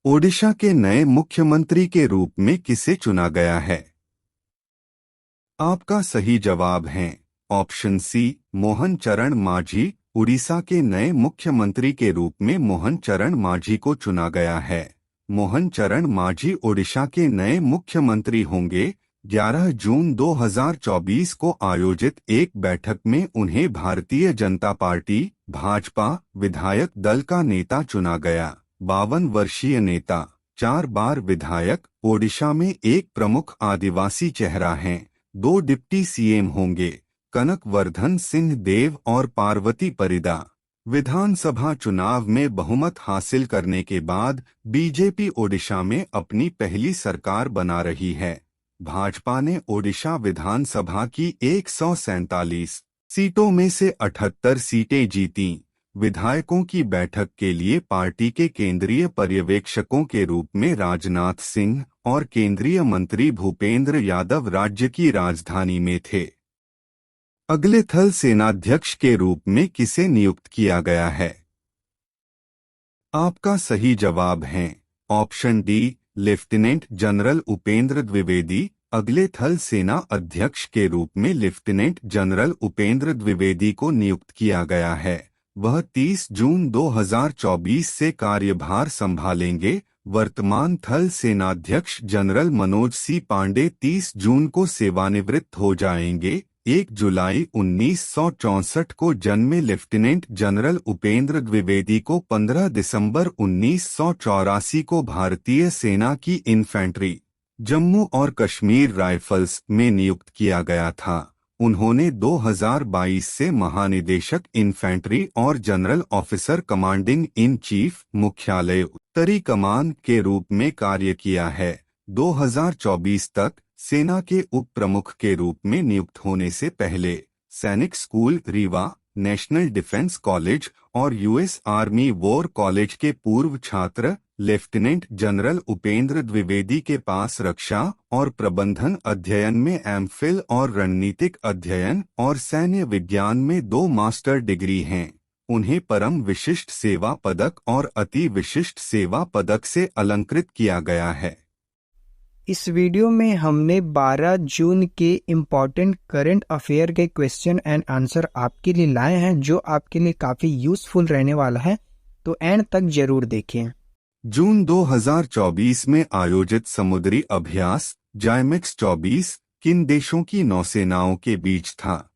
ओडिशा के नए मुख्यमंत्री के रूप में किसे चुना गया है? आपका सही जवाब है ऑप्शन सी, मोहन चरण मांझी। उड़ीसा के नए मुख्यमंत्री के रूप में मोहन चरण मांझी को चुना गया है। मोहन चरण मांझी ओडिशा के नए मुख्यमंत्री होंगे। 11 जून 2024 को आयोजित एक बैठक में उन्हें भारतीय जनता पार्टी भाजपा विधायक दल का नेता चुना गया। 52 वर्षीय नेता, 4 बार विधायक, ओडिशा में एक प्रमुख आदिवासी चेहरा हैं। 2 डिप्टी सीएम होंगे, कनक वर्धन सिंह देव और पार्वती परिदा। विधानसभा चुनाव में बहुमत हासिल करने के बाद बीजेपी ओडिशा में अपनी पहली सरकार बना रही है। भाजपा ने ओडिशा विधानसभा की 147 सीटों में से 78 सीटें जीतीं। विधायकों की बैठक के लिए पार्टी के केंद्रीय पर्यवेक्षकों के रूप में राजनाथ सिंह और केंद्रीय मंत्री भूपेंद्र यादव राज्य की राजधानी में थे। अगले थल सेनाध्यक्ष के रूप में किसे नियुक्त किया गया है? आपका सही जवाब है option D, lieutenant general Upendra Dwivedi. अगले थल सेना अध्यक्ष के रूप में लेफ्टिनेंट जनरल उपेंद्र द्विवेदी को नियुक्त किया गया है। वह 30 जून 2024 से कार्यभार संभालेंगे। वर्तमान थल सेनाध्यक्ष जनरल मनोज सी पांडे 30 जून को सेवानिवृत्त हो जाएंगे। 1 जुलाई 1964 को जन्मे लेफ्टिनेंट जनरल उपेंद्र द्विवेदी को 15 दिसंबर 1984 को भारतीय सेना की इन्फेंट्री जम्मू और कश्मीर राइफल्स में नियुक्त किया गया था। उन्होंने 2022 से महानिदेशक इन्फेंट्री और general officer commanding in chief मुख्यालय उत्तरी कमान के रूप में कार्य किया है। 2024 तक सेना के उप प्रमुख के रूप में नियुक्त होने से पहले सैनिक school Rewa, national defence college और यूएस आर्मी वॉर कॉलेज के पूर्व छात्र लेफ्टिनेंट जनरल उपेंद्र द्विवेदी के पास रक्षा और प्रबंधन अध्ययन में एमफिल और रणनीतिक अध्ययन और सैन्य विज्ञान में 2 मास्टर डिग्री हैं। उन्हें परम विशिष्ट सेवा पदक और अति विशिष्ट सेवा पदक से अलंकृत किया गया है। इस वीडियो में हमने 12 जून के इम्पॉर्टेंट करंट अफेयर के क्वेश्चन एंड आंसर आपके लिए लाए हैं, जो आपके लिए काफ़ी यूजफुल रहने वाला है, तो एंड तक जरूर देखें। जून 2024 में आयोजित समुद्री अभ्यास जायमेक्स 24 किन देशों की नौसेनाओं के बीच था?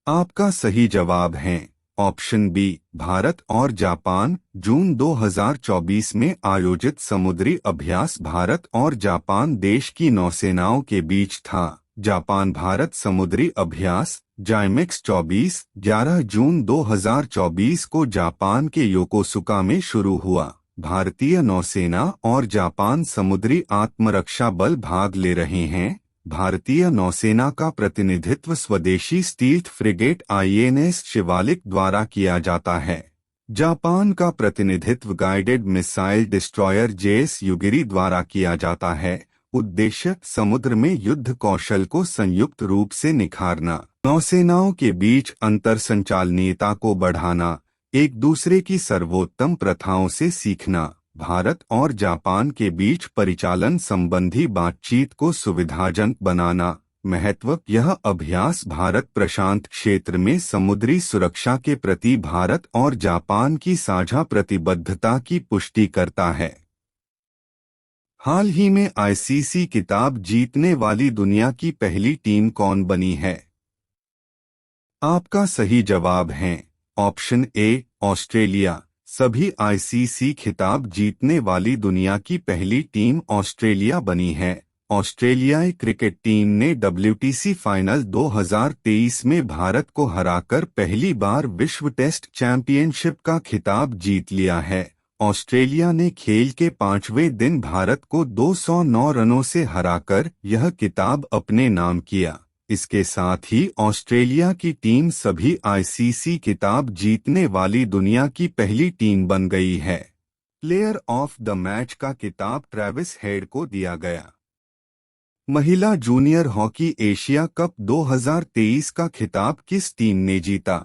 आपका सही जवाब है ऑप्शन बी, भारत और जापान। जून 2024 में आयोजित समुद्री अभ्यास भारत और जापान देश की नौसेनाओं के बीच था। जापान भारत समुद्री अभ्यास जायमेक्स 24 11 जून 2024 को जापान के योकोसुका में शुरू हुआ। भारतीय नौसेना और जापान समुद्री आत्मरक्षा बल भाग ले रहे हैं। भारतीय नौसेना का प्रतिनिधित्व स्वदेशी स्टील्थ फ्रिगेट आईएनएस शिवालिक द्वारा किया जाता है। जापान का प्रतिनिधित्व गाइडेड मिसाइल डिस्ट्रॉयर जेएस युगिरी द्वारा किया जाता है। उद्देश्य समुद्र में युद्ध कौशल को संयुक्त रूप से निखारना, नौसेनाओं के बीच अंतर संचालनीयता को बढ़ाना, एक दूसरे की सर्वोत्तम प्रथाओं से सीखना, भारत और जापान के बीच परिचालन संबंधी बातचीत को सुविधाजनक बनाना। महत्व, यह अभ्यास भारत प्रशांत क्षेत्र में समुद्री सुरक्षा के प्रति भारत और जापान की साझा प्रतिबद्धता की पुष्टि करता है। हाल ही में आईसीसी खिताब जीतने वाली दुनिया की पहली टीम कौन बनी है? आपका सही जवाब है ऑप्शन ए, ऑस्ट्रेलिया। सभी आईसीसी खिताब जीतने वाली दुनिया की पहली टीम ऑस्ट्रेलिया बनी है। ऑस्ट्रेलियाई क्रिकेट टीम ने डब्ल्यूटीसी फाइनल 2023 में भारत को हराकर पहली बार विश्व टेस्ट चैंपियनशिप का खिताब जीत लिया है। ऑस्ट्रेलिया ने खेल के 5वें दिन भारत को 209 रनों से हराकर यह खिताब अपने नाम किया। इसके साथ ही ऑस्ट्रेलिया की टीम सभी आईसीसी खिताब जीतने वाली दुनिया की पहली टीम बन गई है। प्लेयर ऑफ द मैच का खिताब ट्रेविस हेड को दिया गया। महिला जूनियर हॉकी एशिया कप 2023 का खिताब किस टीम ने जीता?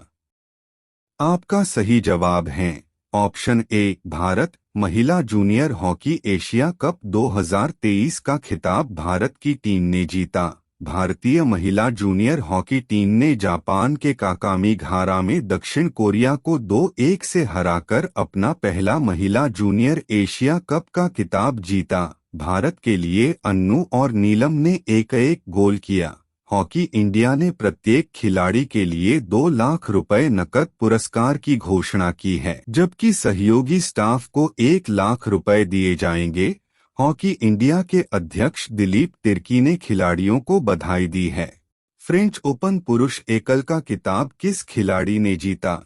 आपका सही जवाब है ऑप्शन ए भारत। महिला जूनियर हॉकी एशिया कप 2023 का खिताब भारत की टीम ने जीता। भारतीय महिला जूनियर हॉकी टीम ने जापान के काकामीघारा में दक्षिण कोरिया को 2-1 से हराकर अपना पहला महिला जूनियर एशिया कप का खिताब जीता। भारत के लिए अन्नू और नीलम ने एक गोल किया। हॉकी इंडिया ने प्रत्येक खिलाड़ी के लिए 2 लाख रुपए नकद पुरस्कार की घोषणा की है, जबकि सहयोगी स्टाफ को 1 लाख रुपए दिए जाएंगे। हॉकी इंडिया के अध्यक्ष दिलीप तिर्की ने खिलाड़ियों को बधाई दी है। फ्रेंच ओपन पुरुष एकल का खिताब किस खिलाड़ी ने जीता?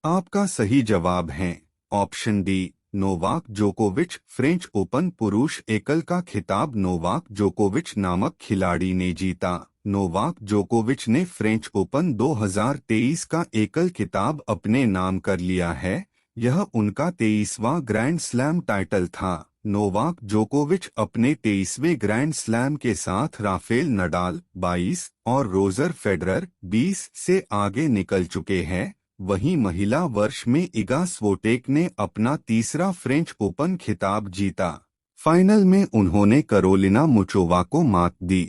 आपका सही जवाब है ऑप्शन डी नोवाक जोकोविच। फ्रेंच ओपन पुरुष एकल का खिताब नोवाक जोकोविच नामक खिलाड़ी ने जीता। नोवाक जोकोविच ने फ्रेंच ओपन 2023 का एकल खिताब अपने नाम कर लिया है। यह उनका 23वां ग्रैंड स्लैम टाइटल था। नोवाक जोकोविच अपने 23वें ग्रैंड स्लैम के साथ राफेल नडाल 22 और रोजर फेडरर 20 से आगे निकल चुके हैं। वहीं महिला वर्ष में इगा स्विएटेक ने अपना तीसरा फ्रेंच ओपन खिताब जीता। फाइनल में उन्होंने कैरोलिना मुचोवा को मात दी।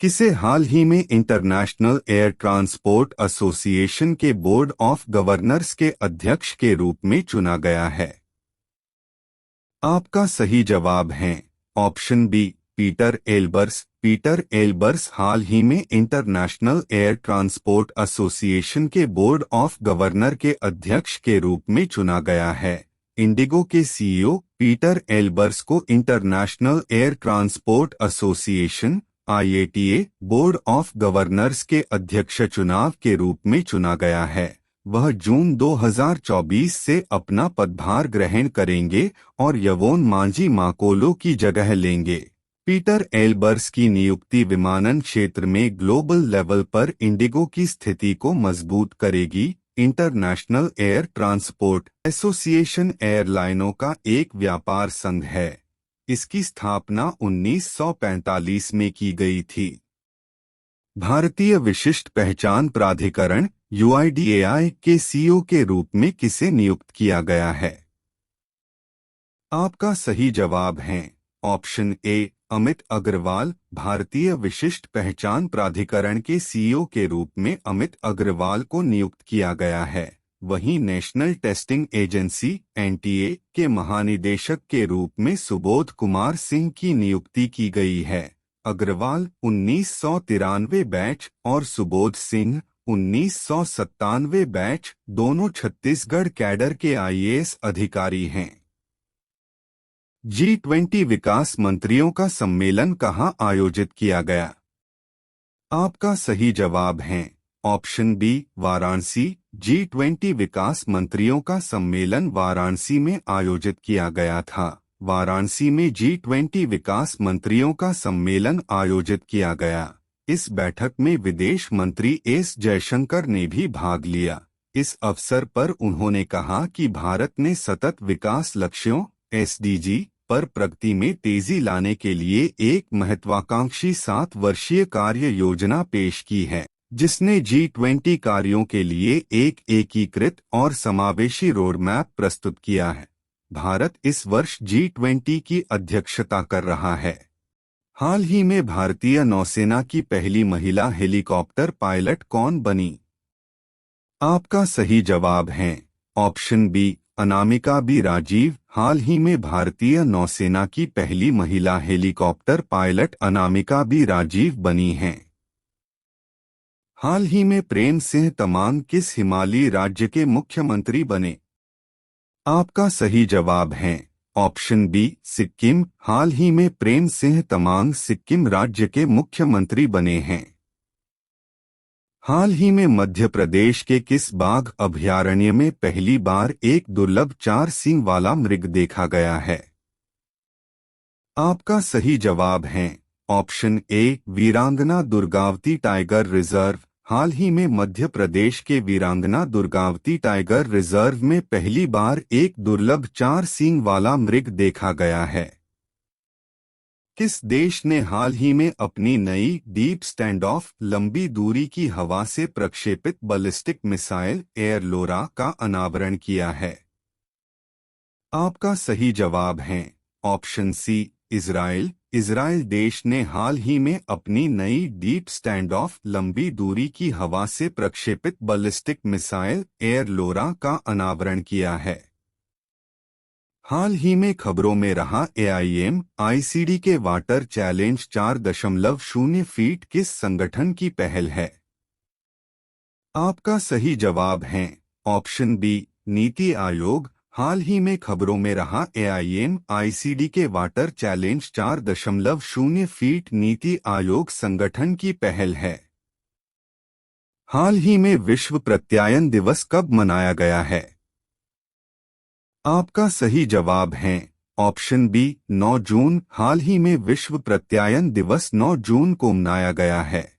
किसे हाल ही में इंटरनेशनल एयर ट्रांसपोर्ट एसोसिएशन के बोर्ड ऑफ गवर्नर्स के अध्यक्ष के रूप में चुना गया है? आपका सही जवाब है option B Peter Elbers. Peter Elbers हाल ही में इंटरनेशनल एयर ट्रांसपोर्ट एसोसिएशन के बोर्ड ऑफ गवर्नर के अध्यक्ष के रूप में चुना गया है। इंडिगो के सीईओ पीटर एल्बर्स को international Air Transport association IATA board of governors के अध्यक्ष चुनाव के रूप में चुना गया है। वह जून 2024 से अपना पदभार ग्रहण करेंगे और यवोन मांझी माकोलो की जगह लेंगे। पीटर एल्बर्स की नियुक्ति विमानन क्षेत्र में ग्लोबल लेवल पर इंडिगो की स्थिति को मजबूत करेगी। इंटरनेशनल एयर ट्रांसपोर्ट एसोसिएशन एयरलाइनों का एक व्यापार संघ है। इसकी स्थापना 1945 में की गई थी। भारतीय विशिष्ट पहचान प्राधिकरण UIDAI के CEO के रूप में किसे नियुक्त किया गया है? आपका सही जवाब है ऑप्शन ए अमित अग्रवाल। भारतीय विशिष्ट पहचान प्राधिकरण के CEO के रूप में अमित अग्रवाल को नियुक्त किया गया है। वहीं नेशनल टेस्टिंग एजेंसी NTA के महानिदेशक के रूप में सुबोध कुमार सिंह की नियुक्ति की गई है। अग्रवाल 1993 बैच और सुबोध सिंह 1997 बैच दोनों छत्तीसगढ़ कैडर के IAS अधिकारी हैं। G20 विकास मंत्रियों का सम्मेलन कहां आयोजित किया गया? आपका सही जवाब है ऑप्शन बी वाराणसी। G20 विकास मंत्रियों का सम्मेलन वाराणसी में आयोजित किया गया था। वाराणसी में G20 विकास मंत्रियों का सम्मेलन आयोजित किया गया। इस बैठक में विदेश मंत्री एस जयशंकर ने भी भाग लिया। इस अवसर पर उन्होंने कहा कि भारत ने सतत विकास लक्ष्यों SDG पर प्रगति में तेजी लाने के लिए एक महत्वाकांक्षी 7 वर्षीय कार्य योजना पेश की है, जिसने G20 कार्यों के लिए एक एकीकृत और समावेशी रोडमैप प्रस्तुत किया है। भारत इस वर्ष G20 की अध्यक्षता कर रहा है। हाल ही में भारतीय नौसेना की पहली महिला हेलीकॉप्टर पायलट कौन बनी? आपका सही जवाब है option B Anamika B Rajeev. हाल ही में भारतीय नौसेना की पहली महिला helicopter pilot Anamika B Rajeev बनी हैं। हाल ही में प्रेम सिंह तमांग किस हिमालयी राज्य के मुख्यमंत्री बने? आपका सही जवाब है ऑप्शन बी सिक्किम। हाल ही में प्रेम सिंह तमांग सिक्किम राज्य के मुख्यमंत्री बने हैं। हाल ही में मध्य प्रदेश के किस बाघ अभयारण्य में पहली बार एक दुर्लभ 4 सींग वाला मृग देखा गया है? आपका सही जवाब है ऑप्शन ए वीरांगना दुर्गावती टाइगर रिजर्व। हाल ही में मध्य प्रदेश के वीरांगना दुर्गावती टाइगर रिजर्व में पहली बार एक दुर्लभ 4 सींग वाला मृग देखा गया है। किस देश ने हाल ही में अपनी नई डीप स्टैंड ऑफ लंबी दूरी की हवा से प्रक्षेपित बैलिस्टिक मिसाइल एयर लोरा का अनावरण किया है? आपका सही जवाब है ऑप्शन सी, इजराइल। इजराइल देश ने हाल ही में अपनी नई डीप स्टैंड ऑफ लंबी दूरी की हवा से प्रक्षेपित बैलिस्टिक मिसाइल एयर लोरा का अनावरण किया है। हाल ही में खबरों में रहा AIM-ICD के वाटर चैलेंज 4.0 फीट किस संगठन की पहल है? आपका सही जवाब है ऑप्शन बी, नीति आयोग। हाल ही में खबरों में रहा AIM-ICD के water challenge 4.0 feet NITI Aayog संगठन की पहल है। हाल ही में विश्व प्रत्यायन दिवस कब मनाया गया है? आपका सही जवाब है ऑप्शन बी, 9 जून। हाल ही में विश्व प्रत्यायन दिवस 9 जून को मनाया गया है।